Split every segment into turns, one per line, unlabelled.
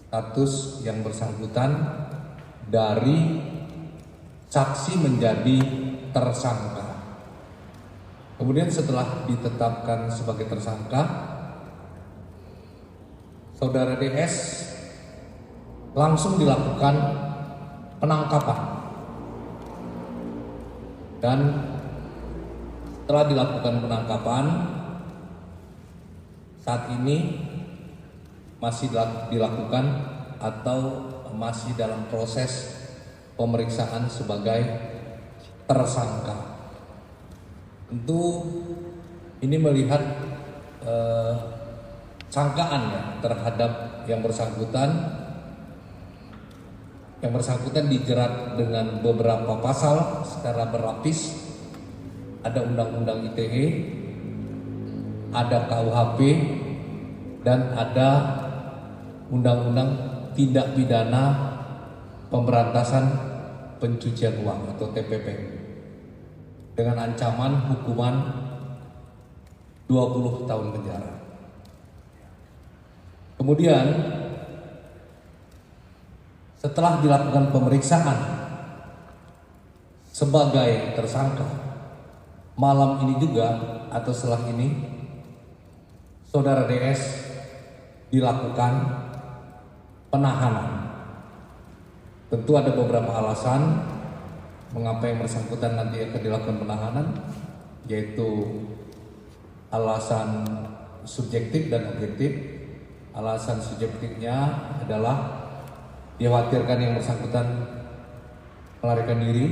status yang bersangkutan dari saksi menjadi tersangka. Kemudian setelah ditetapkan sebagai tersangka, saudara DS langsung dilakukan penangkapan. Dan setelah dilakukan penangkapan, saat ini masih dilakukan atau masih dalam proses pemeriksaan sebagai tersangka. Tentu ini melihat sangkaan ya terhadap yang bersangkutan. Yang bersangkutan dijerat dengan beberapa pasal secara berlapis. Ada Undang-Undang ITE, ada KUHP, dan ada Undang-Undang Tindak Pidana Pemberantasan Pencucian Uang atau TPP dengan ancaman hukuman 20 tahun penjara. Kemudian setelah dilakukan pemeriksaan sebagai tersangka, malam ini juga atau setelah ini saudara DS dilakukan penahanan. Tentu ada beberapa alasan mengapa yang bersangkutan nanti akan dilakukan penahanan, yaitu alasan subjektif dan objektif. Alasan subjektifnya adalah dikhawatirkan yang bersangkutan melarikan diri,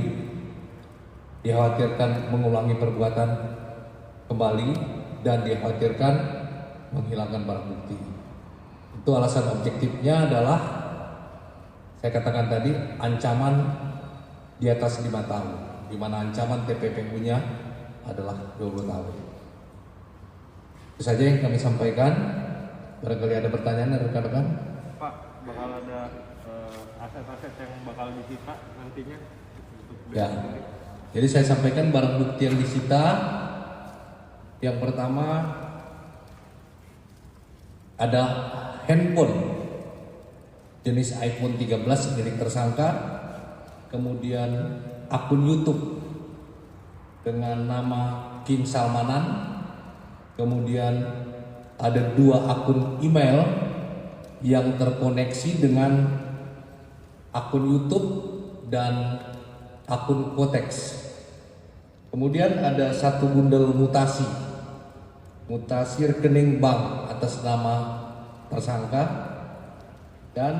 dikhawatirkan mengulangi perbuatan kembali, dan dikhawatirkan menghilangkan barang bukti. Itu alasan objektifnya adalah saya katakan tadi ancaman di atas 5 tahun, di mana ancaman TPPU-nya adalah 20 tahun. Itu saja yang kami sampaikan. Barangkali ada pertanyaan dari rekan-rekan.
Pak, bakal ada aset-aset yang bakal disita nantinya?
Ya, jadi saya sampaikan barang bukti yang disita. Yang pertama ada handphone jenis iPhone 13 milik tersangka, kemudian akun YouTube dengan nama King Salmanan, kemudian ada 2 akun email yang terkoneksi dengan akun YouTube dan akun Kotex. Kemudian ada 1 bundel mutasi rekening bank atas nama tersangka, dan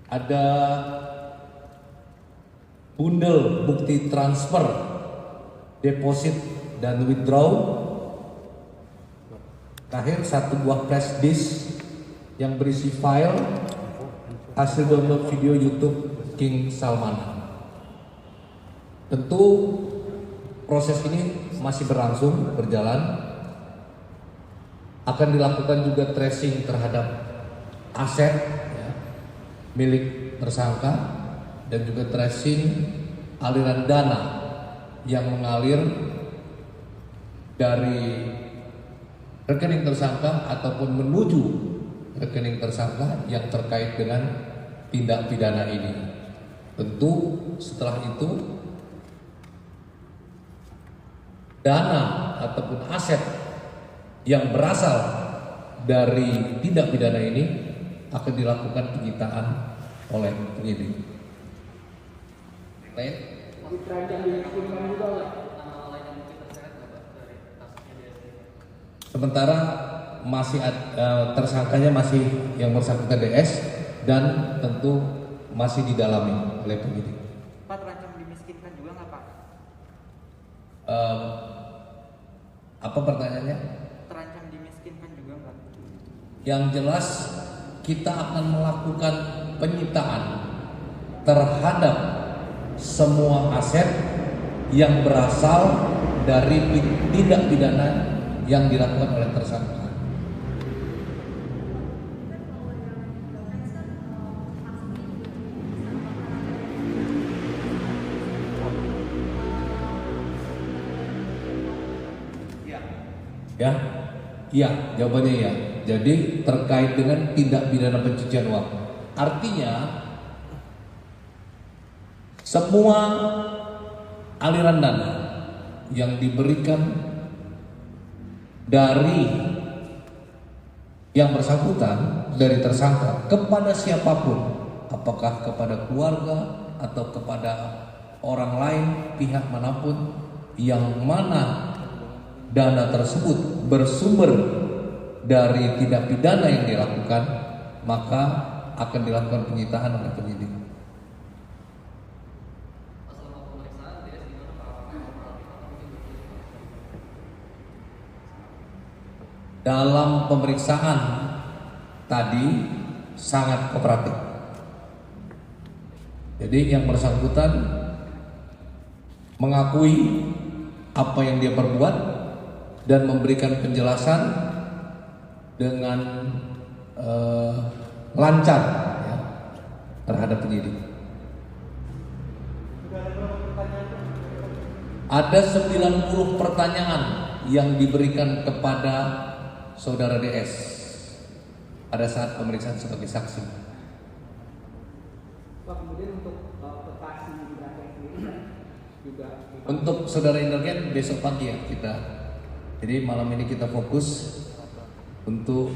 ada bundel bukti transfer, deposit dan withdraw. Terakhir 1 buah flash disk yang berisi file hasil download video YouTube King Salman. Tentu proses ini masih berjalan. Akan dilakukan juga tracing terhadap aset ya, milik tersangka, dan juga tracing aliran dana yang mengalir dari rekening tersangka ataupun menuju rekening tersangka yang terkait dengan tindak pidana ini. Tentu setelah itu dana ataupun aset yang berasal dari tindak pidana ini akan dilakukan penyitaan oleh penyidik. Lain? Sementara masih tersangkanya masih yang bersangkutan DS dan tentu masih didalami oleh penyidik.
Pak, terancam dimiskinkan juga nggak Pak?
Apa pertanyaannya?
Terancam dimiskinkan juga nggak?
Yang jelas kita akan melakukan penyitaan terhadap semua aset yang berasal dari tindak pidana yang dilakukan oleh tersangka. Ya, iya, jawabannya ya. Jadi terkait dengan tindak pidana pencucian uang. Artinya semua aliran dana yang diberikan dari yang bersangkutan, dari tersangka kepada siapapun, apakah kepada keluarga atau kepada orang lain, pihak manapun, yang mana dana tersebut bersumber dari tindak pidana yang dilakukan, maka akan dilakukan penyitaan oleh penyidik. Dalam pemeriksaan tadi sangat kooperatif. Jadi yang bersangkutan mengakui apa yang dia perbuat dan memberikan penjelasan dengan lancar ya, terhadap penyidik. Ada 90 pertanyaan yang diberikan kepada Saudara DS pada saat pemeriksaan sebagai saksi.
Pak, kemudian untuk Kekasih Indraken sendiri juga
Untuk Saudara Indraken besok pagi ya kita. Jadi malam ini kita fokus untuk